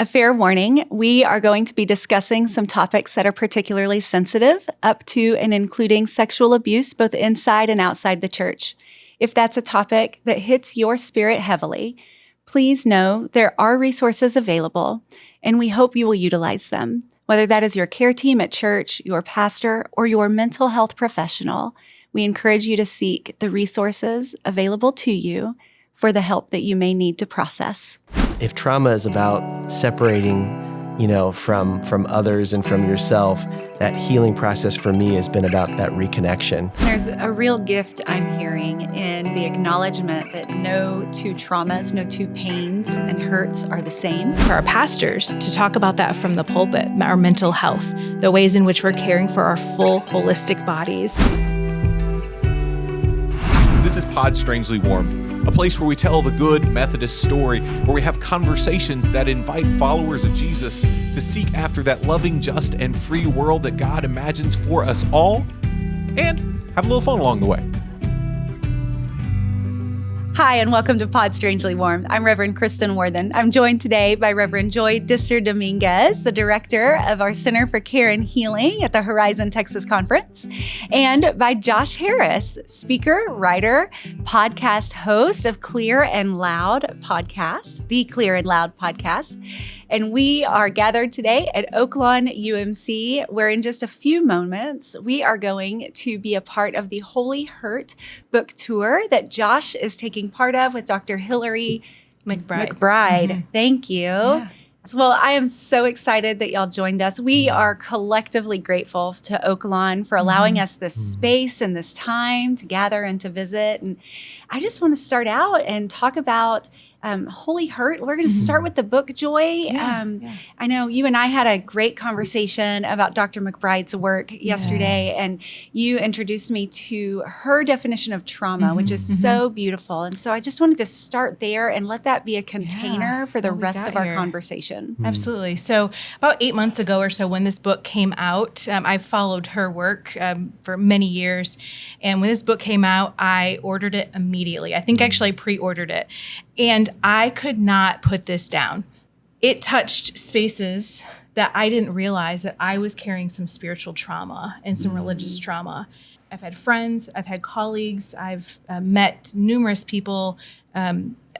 A fair warning, we are going to be discussing some topics that are particularly sensitive, up to and including sexual abuse, both inside and outside the church. If that's a topic that hits your spirit heavily, please know there are resources available, and we hope you will utilize them. Whether that is your care team at church, your pastor, or your mental health professional, we encourage you to seek the resources available to you for the help that you may need to process. If trauma is about separating, from others and from yourself, that healing process for me has been about that reconnection. There's a real gift I'm hearing in the acknowledgement that no two traumas, no two pains and hurts are the same. For our pastors to talk about that from the pulpit, our mental health, the ways in which we're caring for our full holistic bodies. This is Pod Strangely Warmed, a place where we tell the good Methodist story, where we have conversations that invite followers of Jesus to seek after that loving, just, and free world that God imagines for us all, and have a little fun along the way. Hi, and welcome to Pod Strangely Warmed. I'm Reverend Kristin Warthen. I'm joined today by Reverend Joy Dister-Dominguez, the director of our Center for Care and Healing at the Horizon Texas Conference, and by Josh Harris, speaker, writer, podcast host of Clear and Loud podcast, the Clear and Loud podcast. And we are gathered today at Oaklawn UMC, where in just a few moments, we are going to be a part of the Holy Hurt book tour that Josh is taking part of with Dr. Hillary McBride. Mm-hmm. Thank you. Yeah. Well, I am so excited that y'all joined us. We are collectively grateful to Oaklawn for allowing us this space and this time to gather and to visit. And I just want to start out and talk about Holy Hurt. We're going to start with the book, Joy. I know you and I had a great conversation about Dr. McBride's work yesterday, and you introduced me to her definition of trauma, which is so beautiful. And so I just wanted to start there and let that be a container for the rest of our conversation. Absolutely. So about 8 months ago or so, when this book came out, I followed her work for many years. And when this book came out, I ordered it immediately. I think actually I pre-ordered it. And I could not put this down. It touched spaces that I didn't realize that I was carrying some spiritual trauma and some religious trauma. I've had friends, I've had colleagues, I've met numerous people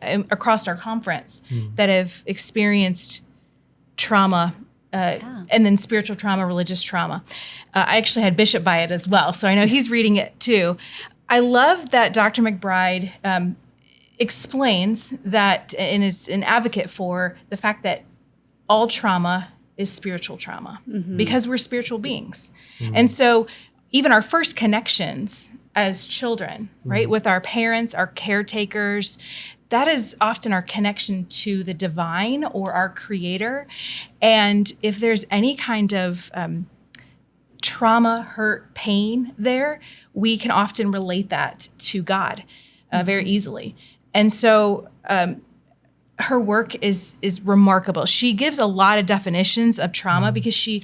across our conference that have experienced trauma, and then spiritual trauma, religious trauma. I actually had Bishop buy it as well, so I know he's reading it too. I love that Dr. McBride explains that and is an advocate for the fact that all trauma is spiritual trauma because we're spiritual beings. And so even our first connections as children, right, with our parents, our caretakers, that is often our connection to the divine or our creator. And if there's any kind of trauma, hurt, pain there, we can often relate that to God very easily. And so her work is remarkable. She gives a lot of definitions of trauma because she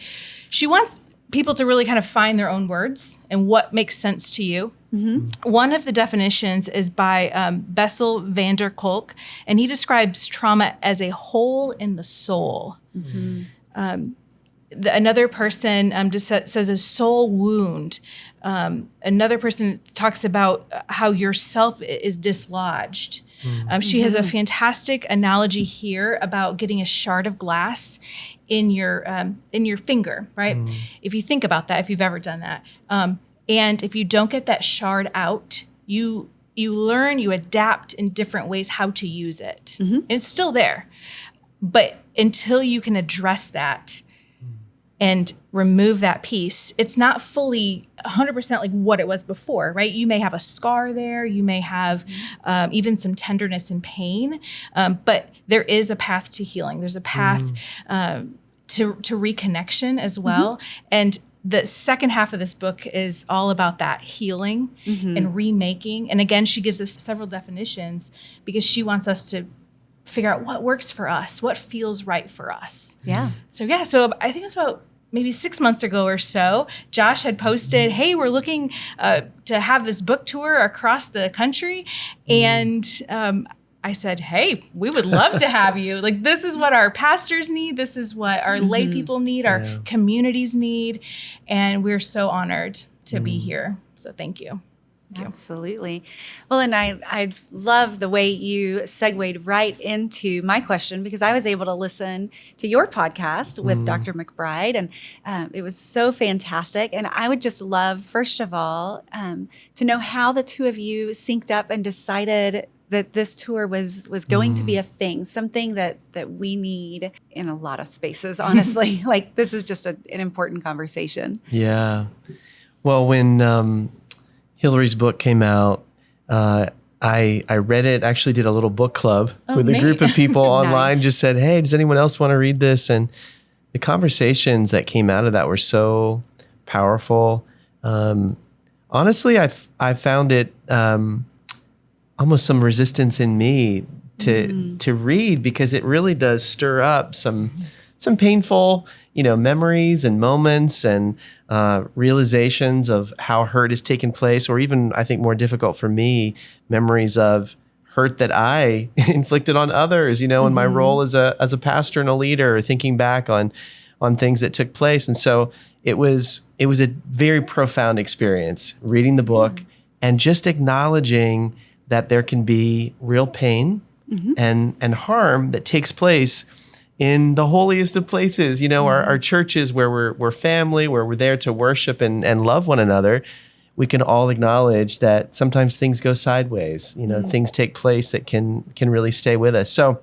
wants people to really kind of find their own words and what makes sense to you. One of the definitions is by Bessel van der Kolk, and he describes trauma as a hole in the soul. Another person just says a soul wound. Another person talks about how your self is dislodged. She has a fantastic analogy here about getting a shard of glass in your finger, right? If you think about that, if you've ever done that, and if you don't get that shard out, you learn, you adapt in different ways how to use it. And it's still there, but until you can address that and remove that piece, it's not fully 100% like what it was before, right? You may have a scar there, you may have even some tenderness and pain, but there is a path to healing. There's a path to reconnection as well. And the second half of this book is all about that healing and remaking. And again, she gives us several definitions because she wants us to figure out what works for us, what feels right for us. So I think it's about maybe 6 months ago or so, Josh had posted, hey, we're looking to have this book tour across the country. And I said, hey, we would love to have you. Like, this is what our pastors need. This is what our lay people need, our communities need. And we're so honored to be here. So thank you. Absolutely. Well, and I love the way you segued right into my question, because I was able to listen to your podcast with Dr. McBride, and it was so fantastic. And I would just love, first of all, to know how the two of you synced up and decided that this tour was going to be a thing, something that we need in a lot of spaces, honestly. Like, this is just an important conversation. Yeah. Well, when Hillary's book came out, I read it, actually did a little book club with a group of people online, Nice. just said, hey, does anyone else want to read this? And the conversations that came out of that were so powerful. Honestly, I found it almost some resistance in me to read, because it really does stir up some painful, memories and moments and realizations of how hurt has taken place, or even, I think, more difficult for me, memories of hurt that I inflicted on others, in my role as a pastor and a leader, thinking back on things that took place. And so it was a very profound experience reading the book and just acknowledging that there can be real pain and harm that takes place in the holiest of places, our churches, where we're family, where we're there to worship and love one another. We can all acknowledge that sometimes things go sideways. Things take place that can really stay with us. So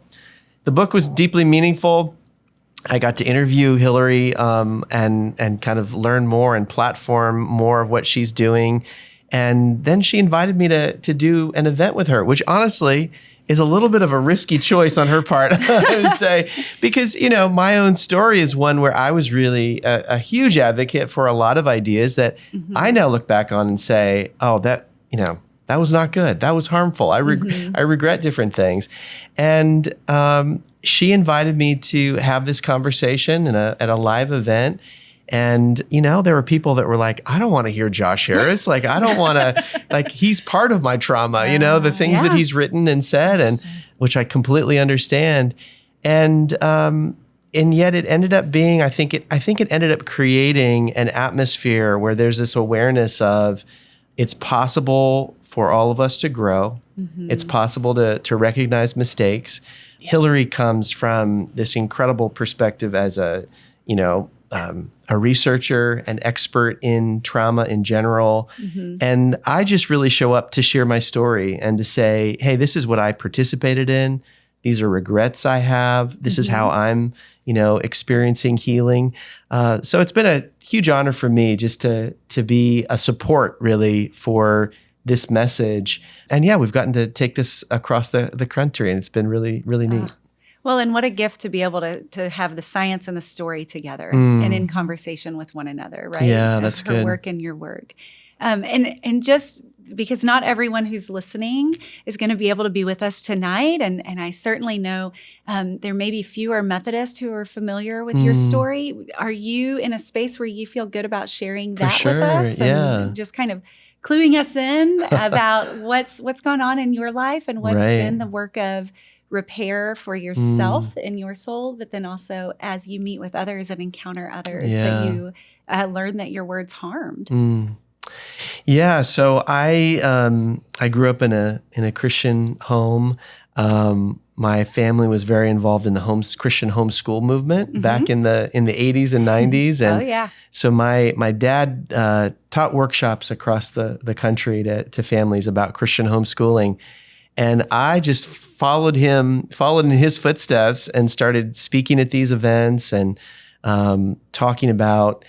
the book was deeply meaningful. I got to interview Hillary and kind of learn more and platform more of what she's doing. And then she invited me to do an event with her, which honestly is a little bit of a risky choice on her part, I would say, because, my own story is one where I was really a huge advocate for a lot of ideas that I now look back on and say, oh, that was not good. That was harmful. I regret different things. And she invited me to have this conversation at a live event. And, there were people that were like, I don't want to hear Josh Harris. Like, I don't want to, he's part of my trauma, the things that he's written and said, and which I completely understand. And yet it ended up being, I think it ended up creating an atmosphere where there's this awareness of it's possible for all of us to grow. It's possible to recognize mistakes. Hillary comes from this incredible perspective as a researcher, an expert in trauma in general. And I just really show up to share my story and to say, hey, this is what I participated in. These are regrets I have. This is how I'm, experiencing healing. So it's been a huge honor for me just to be a support, really, for this message. And yeah, we've gotten to take this across the country, and it's been really, really neat. Well, and what a gift to be able to have the science and the story together and in conversation with one another, right? Yeah, that's Her good. work and your work. And just because not everyone who's listening is going to be able to be with us tonight. And I certainly know there may be fewer Methodists who are familiar with your story. Are you in a space where you feel good about sharing that with us? And just kind of cluing us in about what's gone on in your life and what's been the work of repair for yourself and your soul, but then also as you meet with others and encounter others that you learn that your words harmed. Yeah, so I grew up in a Christian home. My family was very involved in the Christian homeschool movement back in the 80s and 90s, and so my dad taught workshops across the country to families about Christian homeschooling. And I just followed in his footsteps and started speaking at these events and talking about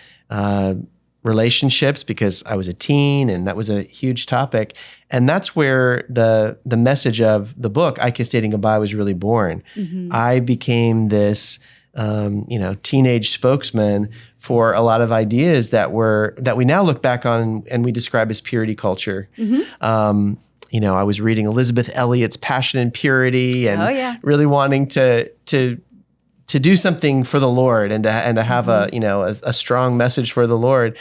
relationships, because I was a teen and that was a huge topic. And that's where the message of the book, I Kissed Dating Goodbye, was really born. I became this teenage spokesman for a lot of ideas that we now look back on and we describe as purity culture. I was reading Elizabeth Elliot's Passion and Purity and really wanting to do something for the Lord and to have a strong message for the Lord.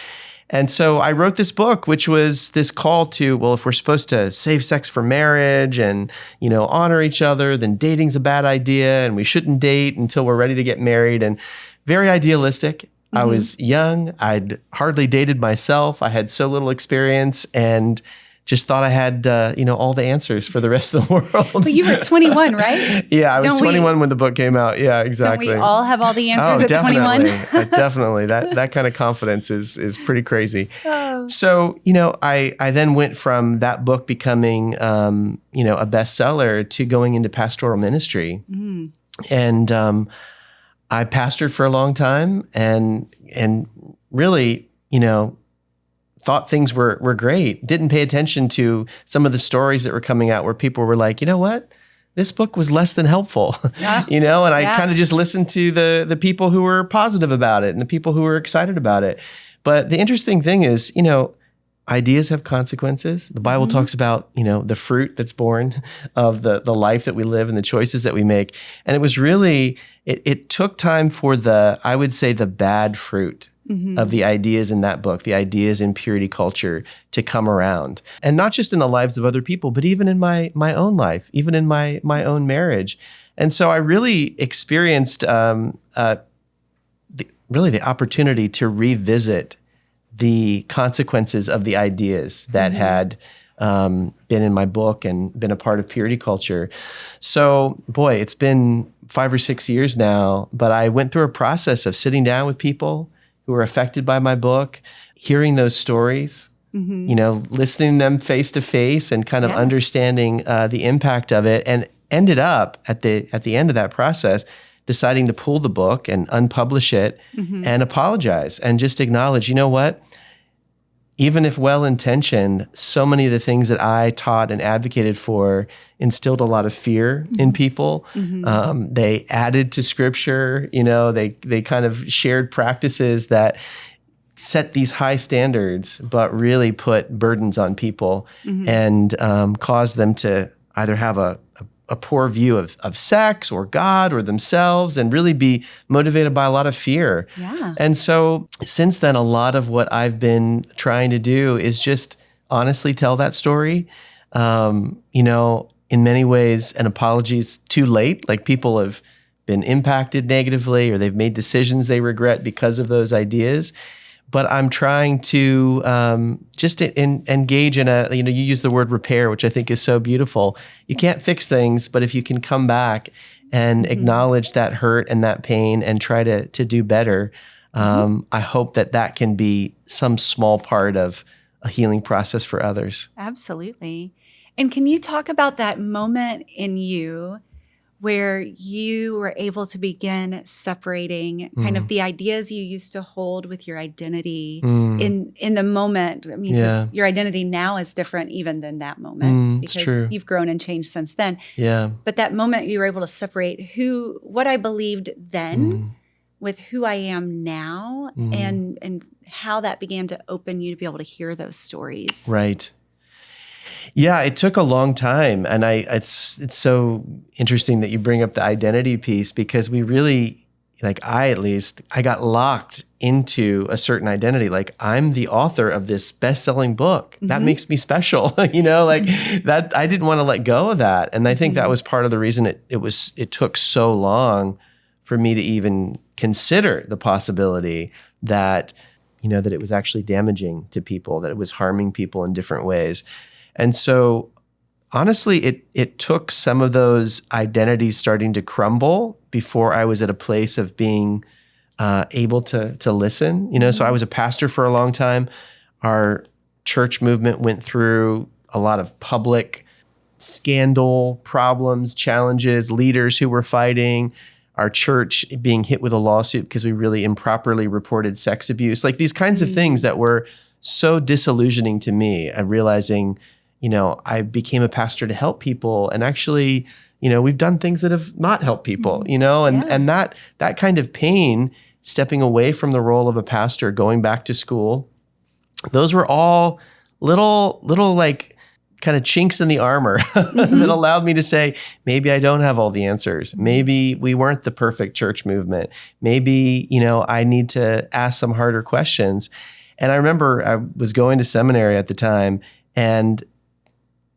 And so I wrote this book, which was this call to, well, if we're supposed to save sex for marriage and, honor each other, then dating's a bad idea and we shouldn't date until we're ready to get married. And very idealistic. I was young. I'd hardly dated myself. I had so little experience and just thought I had, all the answers for the rest of the world. But you were 21, right? Yeah, I was 21 when the book came out. Yeah, exactly. Don't we all have all the answers at 21? Definitely. That kind of confidence is pretty crazy. Oh. So, I then went from that book becoming, a bestseller to going into pastoral ministry. And I pastored for a long time and really, thought things were great. Didn't pay attention to some of the stories that were coming out where people were like, you know what? This book was less than helpful, and I kind of just listened to the people who were positive about it and the people who were excited about it. But the interesting thing is, ideas have consequences. The Bible talks about, the fruit that's born of the life that we live and the choices that we make. And it was really, it took time for I would say the bad fruit of the ideas in that book, the ideas in purity culture to come around. And not just in the lives of other people, but even in my own life, even in my own marriage. And so I really experienced the opportunity to revisit the consequences of the ideas that had been in my book and been a part of purity culture. So, boy, it's been 5 or 6 years now, but I went through a process of sitting down with people who were affected by my book, hearing those stories, listening to them face to face and kind of understanding the impact of it, and ended up at the end of that process deciding to pull the book and unpublish it and apologize and just acknowledge, you know what? Even if well-intentioned, so many of the things that I taught and advocated for instilled a lot of fear in people. They added to scripture, they kind of shared practices that set these high standards, but really put burdens on people and caused them to either have a poor view of sex or God or themselves and really be motivated by a lot of fear. Yeah. And so since then, a lot of what I've been trying to do is just honestly tell that story. In many ways, an apology is too late. Like people have been impacted negatively or they've made decisions they regret because of those ideas. But I'm trying to just engage in you use the word repair, which I think is so beautiful. You can't fix things, but if you can come back and acknowledge that hurt and that pain and try to do better, I hope that can be some small part of a healing process for others. Absolutely. And can you talk about that moment in you where you were able to begin separating kind of the ideas you used to hold with your identity in the moment? I mean, 'cause your identity now is different even than that moment because true. You've grown and changed since then. Yeah. But that moment you were able to separate what I believed then with who I am now and how that began to open you to be able to hear those stories. Right. Yeah, it took a long time. And it's so interesting that you bring up the identity piece because we really, I got locked into a certain identity. Like I'm the author of this best-selling book. That makes me special, that I didn't want to let go of that. And I think that was part of the reason it took so long for me to even consider the possibility that, that it was actually damaging to people, that it was harming people in different ways. And so honestly, it took some of those identities starting to crumble before I was at a place of being able to listen. So I was a pastor for a long time. Our church movement went through a lot of public scandal, problems, challenges, leaders who were fighting, our church being hit with a lawsuit because we really improperly reported sex abuse, like these kinds of things that were so disillusioning to me. I'm realizing, I became a pastor to help people. And actually, we've done things that have not helped people, and that kind of pain, stepping away from the role of a pastor, going back to school, those were all little like kind of chinks in the armor that allowed me to say, maybe I don't have all the answers. Maybe we weren't the perfect church movement. Maybe, I need to ask some harder questions. And I remember I was going to seminary at the time, and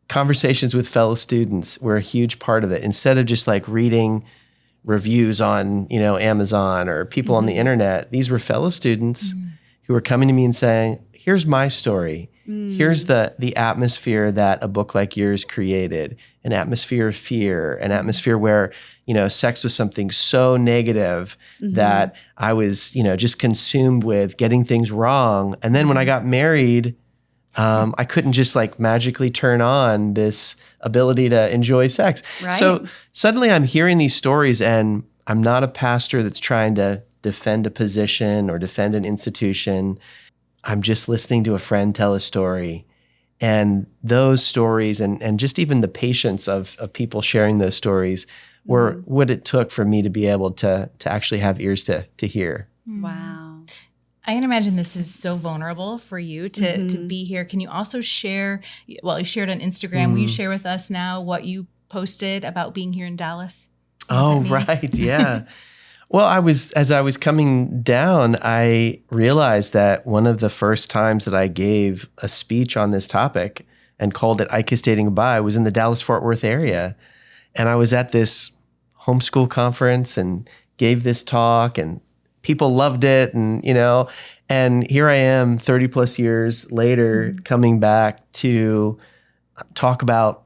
conversations with fellow students were a huge part of it. Instead of just like reading reviews on, Amazon or people on the internet, these were fellow students who were coming to me and saying, here's my story. Here's the atmosphere that a book like yours created, an atmosphere of fear, an atmosphere where, sex was something so negative that I was, just consumed with getting things wrong. And then when I got married, I couldn't just like magically turn on this ability to enjoy sex. Right. So suddenly I'm hearing these stories, and I'm not a pastor that's trying to defend a position or defend an institution. I'm just listening to a friend tell a story. And those stories and just even the patience of people sharing those stories were what it took for me to be able to actually have ears to hear. Wow. I can imagine this is so vulnerable for you to be here. Can you also share, you shared on Instagram, will you share with us now what you posted about being here in Dallas? Oh, right. Yeah. Well, as I was coming down, I realized that one of the first times that I gave a speech on this topic and called it I Kissed Dating Goodbye was in the Dallas-Fort Worth area. And I was at this homeschool conference and gave this talk, and people loved it. And, and here I am 30 plus years later, coming back to talk about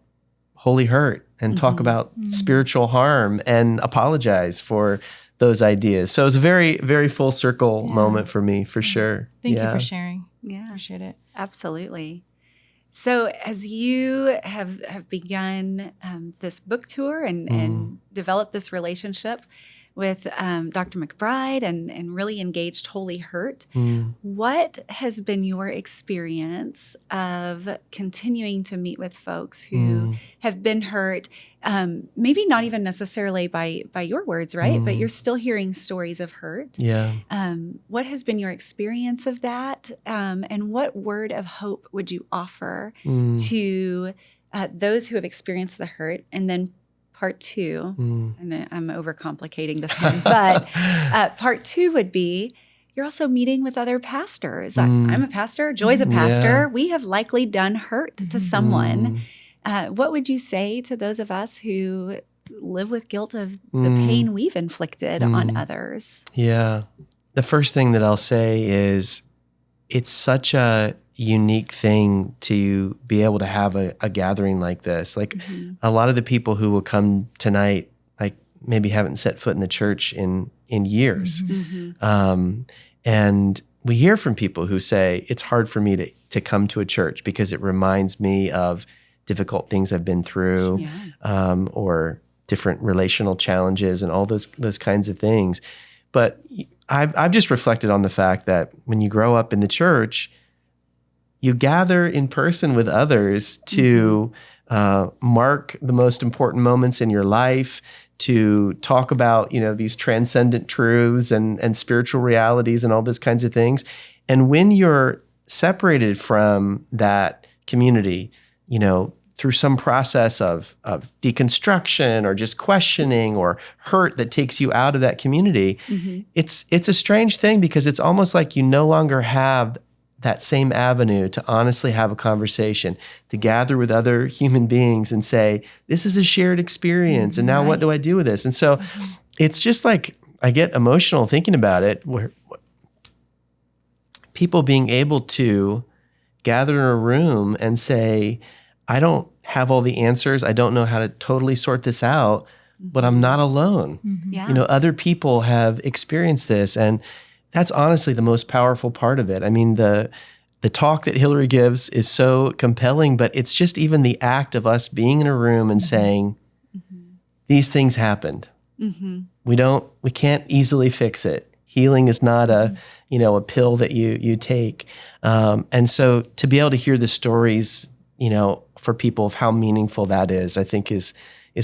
holy hurt and talk about spiritual harm and apologize for those ideas. So it was a very, very full circle moment for me, for sure. Thank you for sharing. Yeah. Appreciate it. Absolutely. So as you have begun this book tour and developed this relationship with Dr. McBride and really engaged Holy Hurt, what has been your experience of continuing to meet with folks who have been hurt, maybe not even necessarily by your words, right? But you're still hearing stories of hurt. Yeah. What has been your experience of that? And what word of hope would you offer to those who have experienced the hurt? And then part two, and I'm overcomplicating this one, but part two would be, you're also meeting with other pastors. I'm a pastor, Joy's a pastor. We have likely done hurt to someone. What would you say to those of us who live with guilt of the pain we've inflicted on others? Yeah. The first thing that I'll say is it's such a unique thing to be able to have a gathering like this. Like a lot of the people who will come tonight, like maybe haven't set foot in the church in years. And we hear from people who say, it's hard for me to come to a church because it reminds me of difficult things I've been through, or different relational challenges and all those kinds of things. But I've just reflected on the fact that when you grow up in the church, you gather in person with others to mark the most important moments in your life, to talk about, these transcendent truths and spiritual realities and all those kinds of things. And when you're separated from that community, through some process of deconstruction or just questioning or hurt that takes you out of that community, it's a strange thing because it's almost like you no longer have that same avenue to honestly have a conversation, to gather with other human beings and say, this is a shared experience. And now what do I do with this? And so it's just like, I get emotional thinking about it, where people being able to gather in a room and say, I don't have all the answers. I don't know how to totally sort this out, but I'm not alone. Other people have experienced this, and that's honestly the most powerful part of it. I mean, the talk that Hillary gives is so compelling, but it's just even the act of us being in a room and saying, these things happened. We can't easily fix it. Healing is not a pill that you take. And so to be able to hear the stories, for people of how meaningful that is, I think is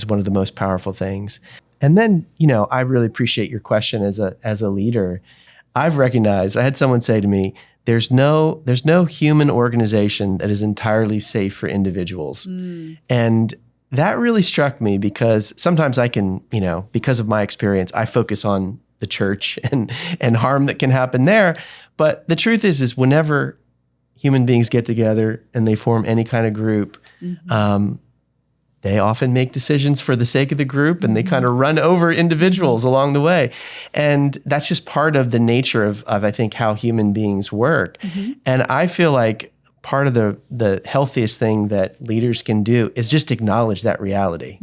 one of the most powerful things. And then, I really appreciate your question as a leader. I've recognized, I had someone say to me, there's no human organization that is entirely safe for individuals. And that really struck me because sometimes I can, because of my experience, I focus on the church and harm that can happen there. But the truth is whenever human beings get together and they form any kind of group, they often make decisions for the sake of the group, and they kind of run over individuals along the way. And that's just part of the nature of I think, how human beings work. And I feel like part of the healthiest thing that leaders can do is just acknowledge that reality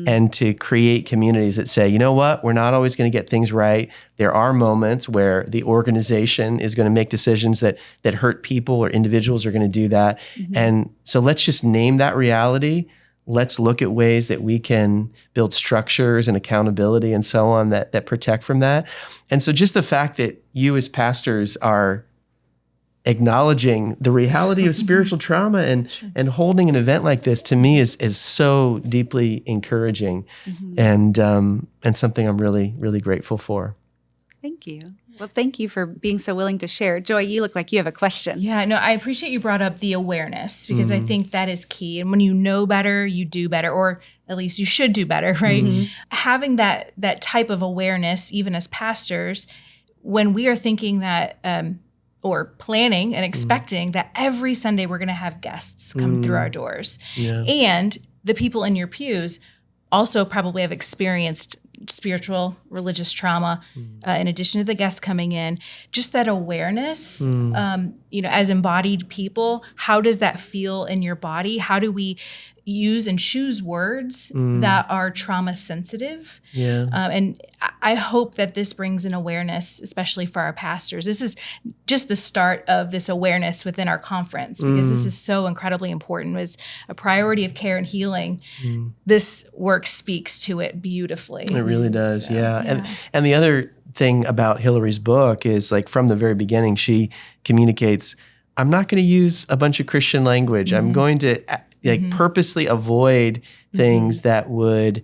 and to create communities that say, you know what, we're not always going to get things right. There are moments where the organization is going to make decisions that hurt people, or individuals are going to do that. And so let's just name that reality. Let's look at ways that we can build structures and accountability and so on that protect from that. And so just the fact that you as pastors are acknowledging the reality of spiritual trauma and holding an event like this, to me is so deeply encouraging and something I'm really, really grateful for. Thank you. Well, thank you for being so willing to share. Joy, you look like you have a question. Yeah, no, I appreciate you brought up the awareness, because I think that is key. And when you know better, you do better, or at least you should do better, right? Having that type of awareness, even as pastors, when we are thinking that, or planning and expecting that every Sunday we're going to have guests come through our doors. And the people in your pews also probably have experienced spiritual, religious trauma, in addition to the guests coming in. Just that awareness, as embodied people, how does that feel in your body? How do we use and choose words that are trauma sensitive? And I hope that this brings an awareness, especially for our pastors. This is just the start of this awareness within our conference, because this is so incredibly important. As a priority of care and healing, this work speaks to it beautifully. It really does, yeah. And the other thing about Hillary's book is, like, from the very beginning, she communicates, I'm not going to use a bunch of Christian language. I'm going to purposely avoid things that would,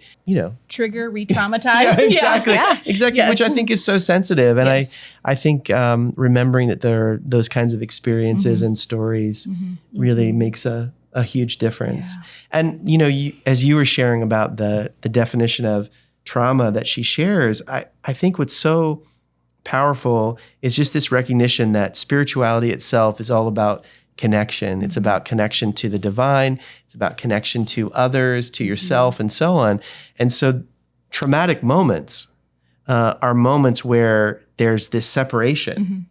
trigger, re-traumatize. Exactly. Yes. Which I think is so sensitive. And I think remembering that there are those kinds of experiences and stories really makes a huge difference. And, as you were sharing about the definition of trauma that she shares, I think what's so powerful is just this recognition that spirituality itself is all about connection. It's about connection to the divine. It's about connection to others, to yourself, and so on. And so traumatic moments are moments where there's this separation,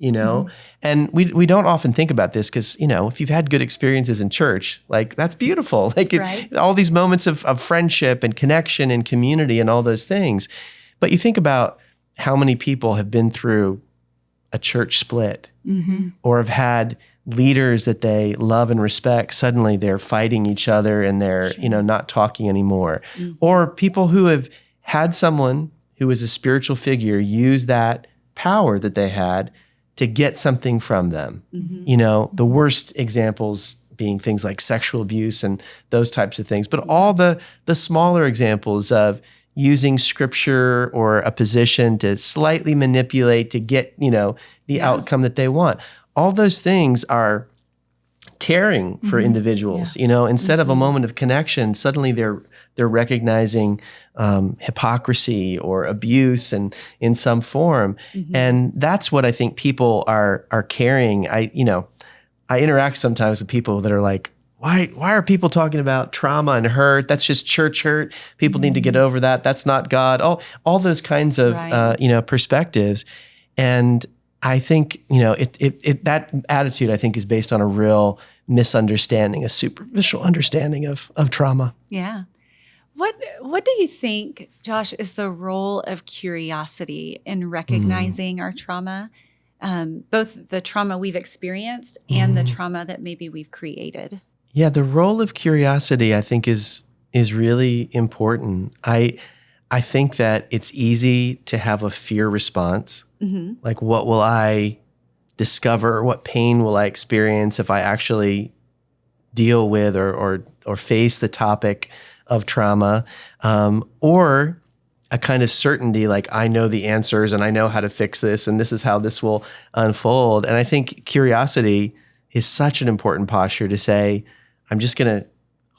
and we don't often think about this because, if you've had good experiences in church, like, that's beautiful. Like, all these moments of friendship and connection and community and all those things. But you think about how many people have been through a church split or have had leaders that they love and respect, suddenly they're fighting each other and they're, not talking anymore. Or people who have had someone who was a spiritual figure use that power that they had to get something from them. The worst examples being things like sexual abuse and those types of things, but all the smaller examples of using scripture or a position to slightly manipulate to get, the outcome that they want. All those things are tearing for individuals, instead of a moment of connection, suddenly they're recognizing hypocrisy or abuse and in some form. And that's what I think people are carrying. I interact sometimes with people that are like, why are people talking about trauma and hurt? That's just church hurt. People need to get over that. That's not God. All those kinds of perspectives. And I think, that attitude, I think, is based on a real misunderstanding, a superficial understanding of trauma. Yeah. What do you think, Josh, is the role of curiosity in recognizing our trauma, both the trauma we've experienced and the trauma that maybe we've created? Yeah, the role of curiosity, I think, is really important. I think that it's easy to have a fear response. Like, what will I discover? What pain will I experience if I actually deal with or face the topic of trauma? Or a kind of certainty, like, I know the answers and I know how to fix this and this is how this will unfold. And I think curiosity is such an important posture to say, I'm just going to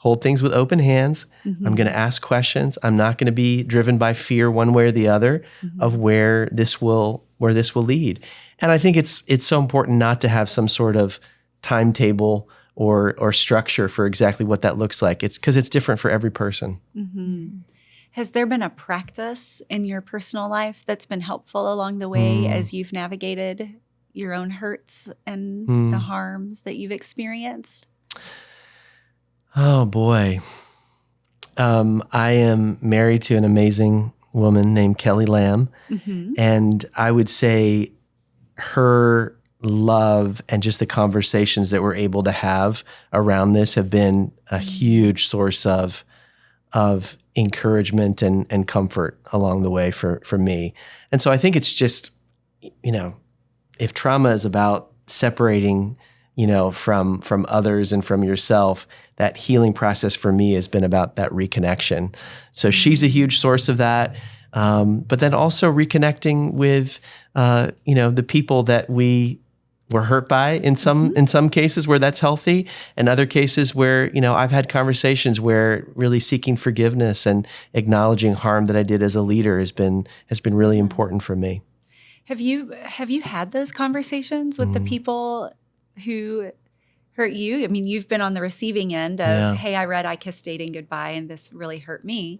hold things with open hands. I'm going to ask questions. I'm not going to be driven by fear one way or the other of where this will lead. And I think it's so important not to have some sort of timetable or structure for exactly what that looks like. It's because it's different for every person. Has there been a practice in your personal life that's been helpful along the way as you've navigated your own hurts and the harms that you've experienced? Oh, boy. I am married to an amazing woman named Kelly Lamb. And I would say her love and just the conversations that we're able to have around this have been a huge source of encouragement and comfort along the way for me. And so I think it's just, if trauma is about separating, from others and from yourself, that healing process for me has been about that reconnection. So she's a huge source of that. But then also reconnecting with, the people that we were hurt by in some cases where that's healthy, and other cases where, I've had conversations where really seeking forgiveness and acknowledging harm that I did as a leader has been really important for me. Have you had those conversations with the people who hurt you? I mean, you've been on the receiving end of, hey, I read I Kissed Dating Goodbye and this really hurt me.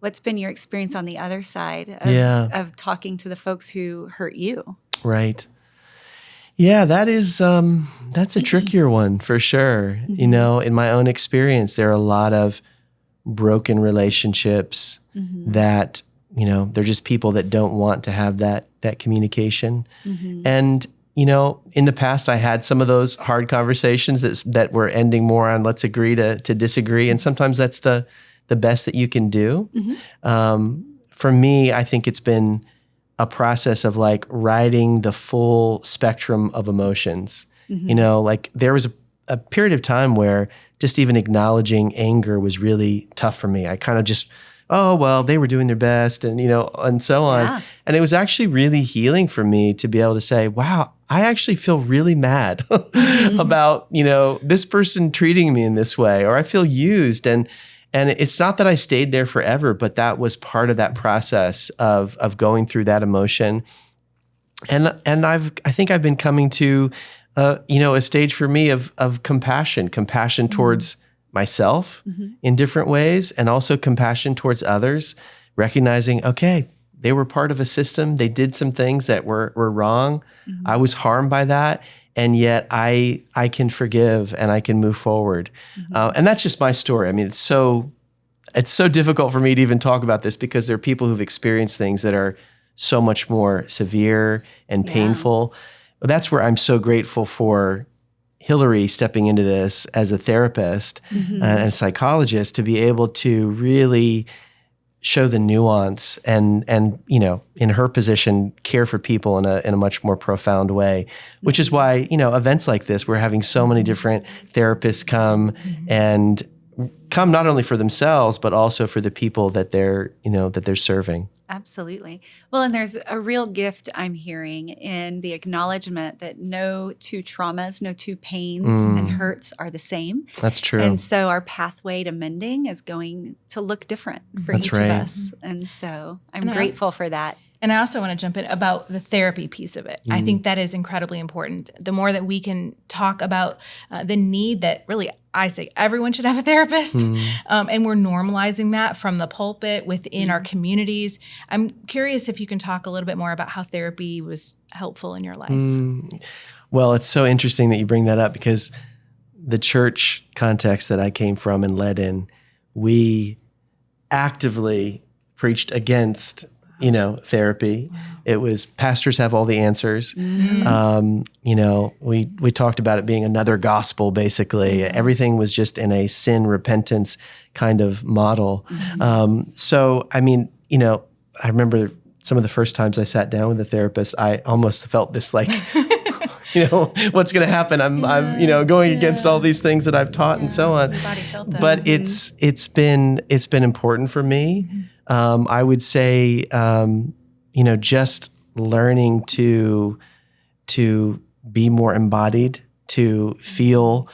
What's been your experience on the other side of talking to the folks who hurt you? Right. Yeah, that's a trickier one for sure. In my own experience, there are a lot of broken relationships that, they're just people that don't want to have that communication. And, in the past, I had some of those hard conversations that were ending more on let's agree to disagree. And sometimes that's the best that you can do. For me, I think it's been a process of like riding the full spectrum of emotions. Like there was a period of time where just even acknowledging anger was really tough for me. I kind of just, oh, well, they were doing their best and, and so on. Yeah. And it was actually really healing for me to be able to say, wow, I actually feel really mad about, this person treating me in this way, or I feel used. And it's not that I stayed there forever, but that was part of that process of going through that emotion. And I think I've been coming to, a stage for me of compassion towards myself in different ways, and also compassion towards others, recognizing, okay, they were part of a system. They did some things that were wrong. I was harmed by that. And yet I can forgive and I can move forward. And that's just my story. I mean, it's so difficult for me to even talk about this because there are people who've experienced things that are so much more severe and painful. But that's where I'm so grateful for Hillary stepping into this as a therapist and a psychologist to be able to really show the nuance and in her position, care for people in a much more profound way, which is why, events like this, we're having so many different therapists come not only for themselves, but also for the people that they're serving. Absolutely. Well, and there's a real gift I'm hearing in the acknowledgement that no two traumas, no two pains and hurts are the same. That's true. And so our pathway to mending is going to look different for each of us. And so I'm grateful for that. And I also want to jump in about the therapy piece of it. I think that is incredibly important. The more that we can talk about the need that really, I say everyone should have a therapist, and we're normalizing that from the pulpit within our communities. I'm curious if you can talk a little bit more about how therapy was helpful in your life. Well, it's so interesting that you bring that up because the church context that I came from and led in, we actively preached against therapy. It was pastors have all the answers. We talked about it being another gospel, basically. Everything was just in a sin repentance kind of model. So, I mean, I remember some of the first times I sat down with a therapist, I almost felt this like, what's going to happen? I'm going against all these things that I've taught and so on. But it's been important for me. I would say, just learning to be more embodied, to feel,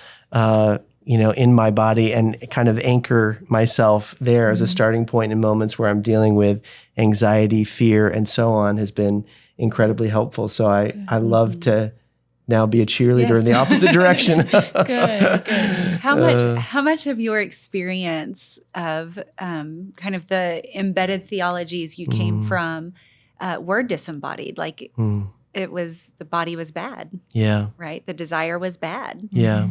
in my body and kind of anchor myself there as a starting point in moments where I'm dealing with anxiety, fear, and so on has been incredibly helpful. So I love to now be a cheerleader in the opposite direction. Good. How much of your experience of kind of the embedded theologies you came from were disembodied? Like it was, the body was bad. Yeah. Right? The desire was bad. Yeah.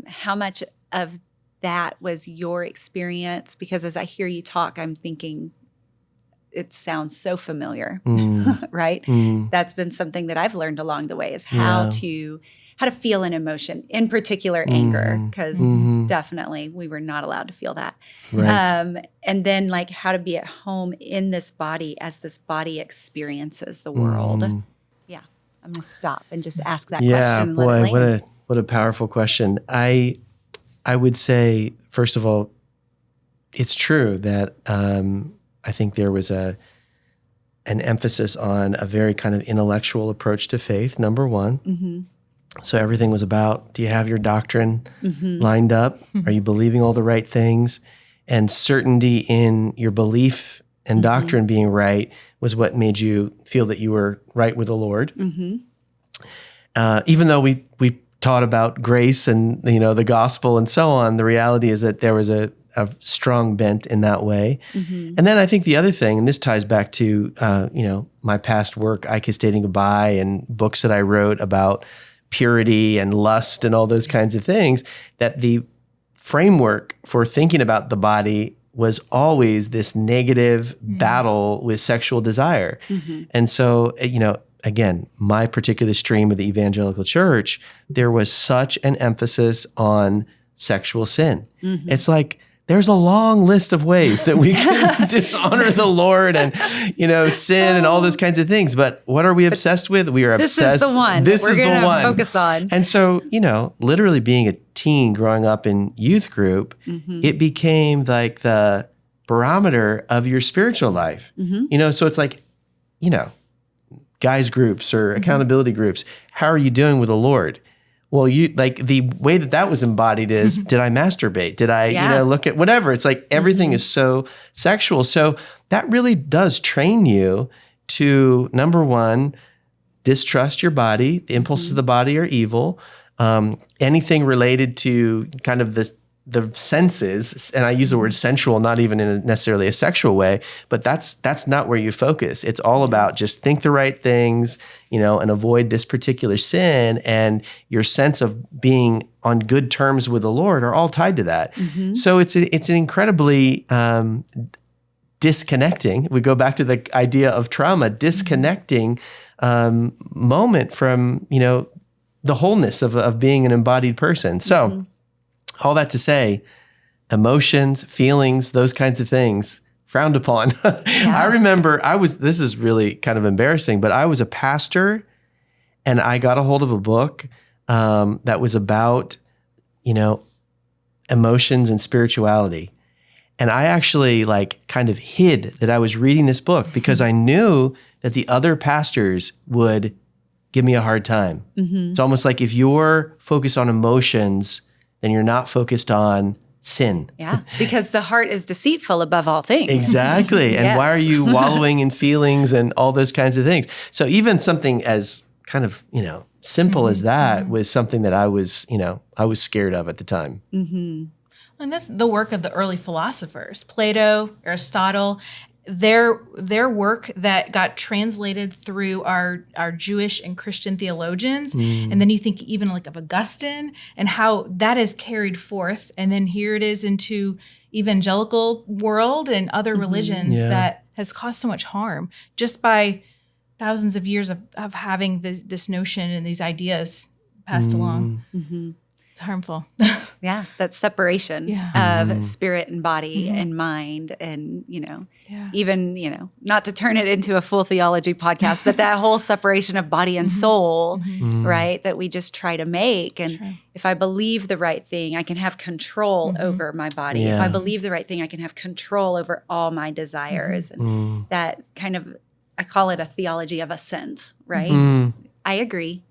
How much of that was your experience? Because as I hear you talk, I'm thinking it sounds so familiar, right? That's been something that I've learned along the way is how to feel an emotion, in particular anger, because definitely we were not allowed to feel that. Right. And then like how to be at home in this body as this body experiences the world. Yeah, I'm gonna stop and just ask that question. And boy, let it land. what a powerful question. I would say, first of all, it's true that I think there was an emphasis on a very kind of intellectual approach to faith, number one. So everything was about, do you have your doctrine lined up? Are you believing all the right things? And certainty in your belief and doctrine being right was what made you feel that you were right with the Lord. Even though we taught about grace and the gospel and so on, the reality is that there was a strong bent in that way. And then I think the other thing, and this ties back to my past work, I Kissed Dating Goodbye, and books that I wrote about purity and lust and all those kinds of things, that the framework for thinking about the body was always this negative battle with sexual desire. And so, again, my particular stream of the evangelical church, there was such an emphasis on sexual sin. It's like, there's a long list of ways that we can dishonor the Lord and, sin and all those kinds of things. But what are we obsessed with? We are obsessed. This is the one. This we're is the gonna one. Focus on. And so, literally being a teen growing up in youth group, it became like the barometer of your spiritual life. So it's like, guys groups or accountability groups. How are you doing with the Lord? Well, the way that was embodied is, did I masturbate? Did I, look at whatever? It's like everything is so sexual. So that really does train you to, number one, distrust your body. The impulses of the body are evil. Anything related to kind of the senses, and I use the word sensual, not even in necessarily a sexual way, but that's not where you focus. It's all about just think the right things, and avoid this particular sin, and your sense of being on good terms with the Lord are all tied to that. So it's an incredibly disconnecting. We go back to the idea of trauma, disconnecting moment from the wholeness of being an embodied person. So. All that to say, emotions, feelings, those kinds of things, frowned upon. I remember this is really kind of embarrassing, but I was a pastor and I got a hold of a book that was about, emotions and spirituality. And I actually kind of hid that I was reading this book because I knew that the other pastors would give me a hard time. It's almost like if you're focused on emotions, then you're not focused on sin. Yeah, because the heart is deceitful above all things. Exactly. And why are you wallowing in feelings and all those kinds of things? So even something as kind of, simple as that was something that I was scared of at the time. And that's the work of the early philosophers, Plato, Aristotle, their work that got translated through our Jewish and Christian theologians. And then you think even of Augustine and how that is carried forth. And then here it is into evangelical world and other religions that has caused so much harm just by thousands of years of having this notion and these ideas passed along. It's harmful. Yeah, that separation of spirit and body and mind and, even, not to turn it into a full theology podcast, but that whole separation of body and soul, right, that we just try to make. And if I believe the right thing, I can have control over my body. If I believe the right thing, I can have control over all my desires. And that kind of, I call it a theology of ascent, right? I agree.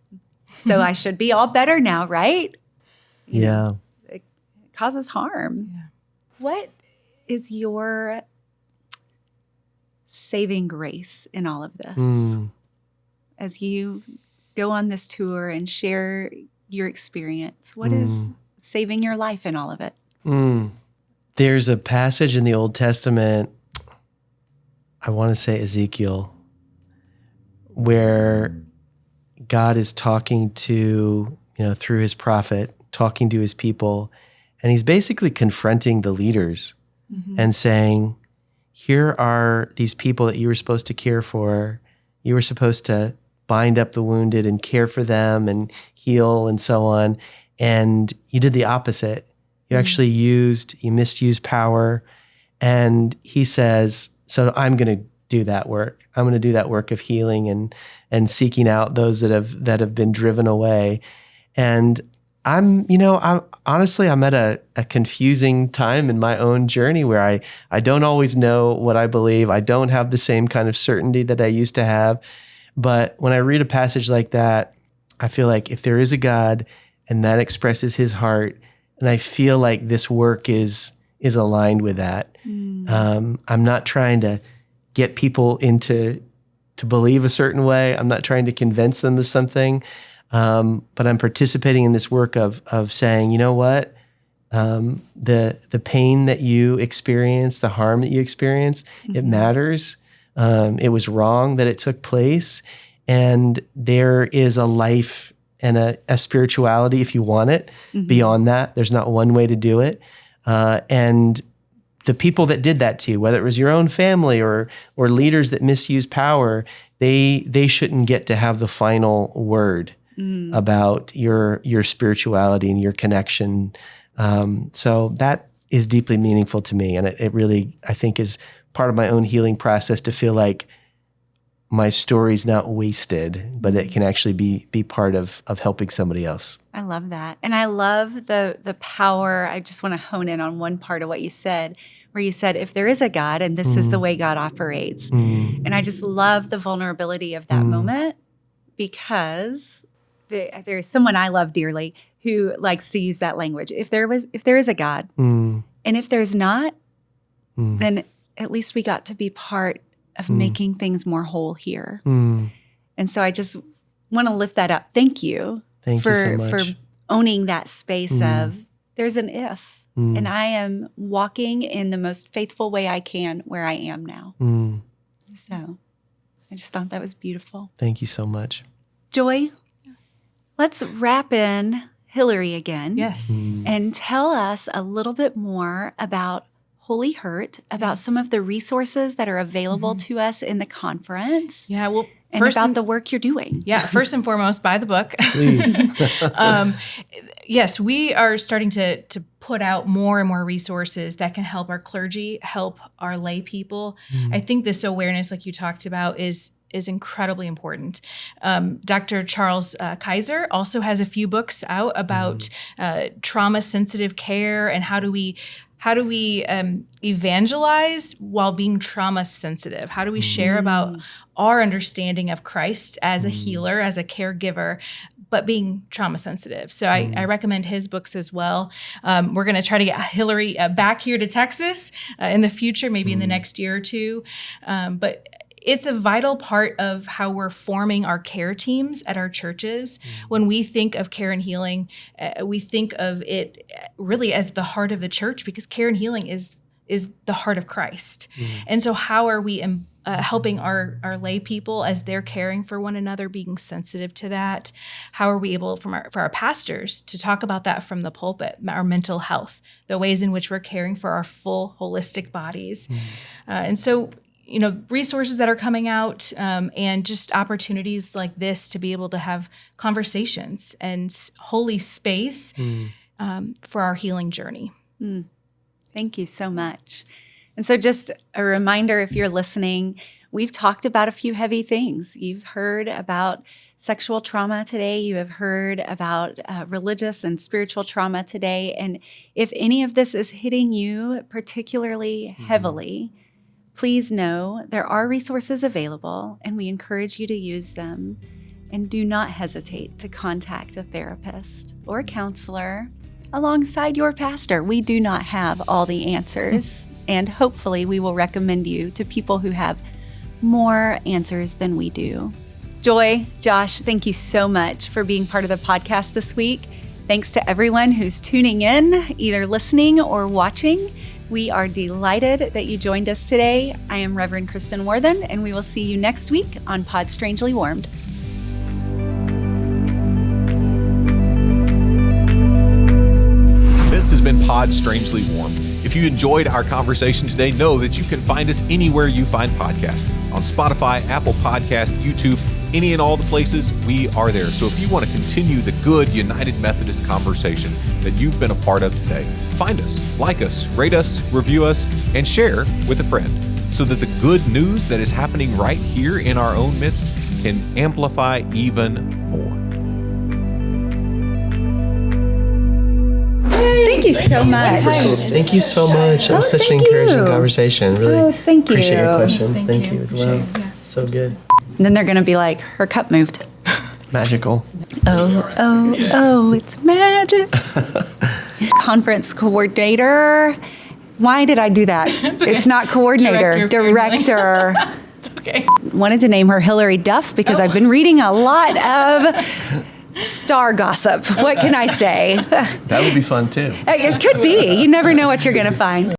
So I should be all better now, right? causes harm. Yeah. What is your saving grace in all of this? As you go on this tour and share your experience, what is saving your life in all of it? There's a passage in the Old Testament, I want to say Ezekiel, where God is talking to, through his prophet, talking to his people, and he's basically confronting the leaders and saying, here are these people that you were supposed to care for. You were supposed to bind up the wounded and care for them and heal and so on. And you did the opposite. You actually you misused power. And he says, so I'm going to do that work. I'm going to do that work of healing and seeking out those that have been driven away. And I'm at a confusing time in my own journey where I don't always know what I believe. I don't have the same kind of certainty that I used to have. But when I read a passage like that, I feel like if there is a God and that expresses his heart, and I feel like this work is aligned with that. I'm not trying to get people to believe a certain way. I'm not trying to convince them of something. But I'm participating in this work of saying, you know what? The pain that you experience, the harm that you experience, it matters. It was wrong that it took place. And there is a life and a spirituality, if you want it, beyond that. There's not one way to do it. And the people that did that to you, whether it was your own family or leaders that misuse power, they shouldn't get to have the final word about your spirituality and your connection. So that is deeply meaningful to me. And it really, I think, is part of my own healing process to feel like my story's not wasted, but it can actually be part of helping somebody else. I love that. And I love the power. I just want to hone in on one part of what you said, where you said, if there is a God and this is the way God operates. And I just love the vulnerability of that moment, because there is someone I love dearly who likes to use that language. If there is a God, and if there's not, then at least we got to be part of making things more whole here. And so I just want to lift that up. Thank you. Thank you so much. For owning that space of there's an if, and I am walking in the most faithful way I can where I am now. So I just thought that was beautiful. Thank you so much. Joy, let's wrap in Hillary again. Yes. And tell us a little bit more about Holy Hurt, about some of the resources that are available to us in the conference. Yeah, well, and about the work you're doing. Yeah, first and foremost, buy the book. Please. Yes, we are starting to put out more and more resources that can help our clergy, help our lay people. I think this awareness, like you talked about, is incredibly important. Dr. Charles Kaiser also has a few books out about trauma-sensitive care and how do we evangelize while being trauma sensitive? How do we share about our understanding of Christ as a healer, as a caregiver, but being trauma sensitive? So I recommend his books as well. We're going to try to get Hillary back here to Texas in the future, maybe in the next year or two. But it's a vital part of how we're forming our care teams at our churches. When we think of care and healing, we think of it really as the heart of the church, because care and healing is the heart of Christ. And so how are we helping our lay people as they're caring for one another, being sensitive to that? How are we able for our pastors to talk about that from the pulpit, our mental health, the ways in which we're caring for our full holistic bodies? And so, resources that are coming out and just opportunities like this to be able to have conversations and holy space for our healing journey. Thank you so much. And so just a reminder, if you're listening, we've talked about a few heavy things. You've heard about sexual trauma today. You have heard about religious and spiritual trauma today. And if any of this is hitting you particularly heavily, please know there are resources available, and we encourage you to use them. And do not hesitate to contact a therapist or a counselor alongside your pastor. We do not have all the answers, and hopefully we will recommend you to people who have more answers than we do. Joy, Josh, thank you so much for being part of the podcast this week. Thanks to everyone who's tuning in, either listening or watching. We are delighted that you joined us today. I am Reverend Kristin Warthen, and we will see you next week on Pod Strangely Warmed. This has been Pod Strangely Warmed. If you enjoyed our conversation today, know that you can find us anywhere you find podcasts. On Spotify, Apple Podcast, YouTube, any and all the places, we are there. So if you want to continue the good United Methodist conversation that you've been a part of today, find us, like us, rate us, review us, and share with a friend so that the good news that is happening right here in our own midst can amplify even more. Thank you so much. Thank you so much. That was such an thank encouraging you. conversation. Really thank you. appreciate your questions. Thank you as well. Appreciate it. So good. And then they're going to be like, her cup moved. Magical. Oh, it's magic. Conference coordinator. Why did I do that? okay. It's not coordinator, Director. director. It's okay. Wanted to name her Hillary Duff because I've been reading a lot of star gossip. What can I say? That would be fun too. It could be. You never know what you're going to find.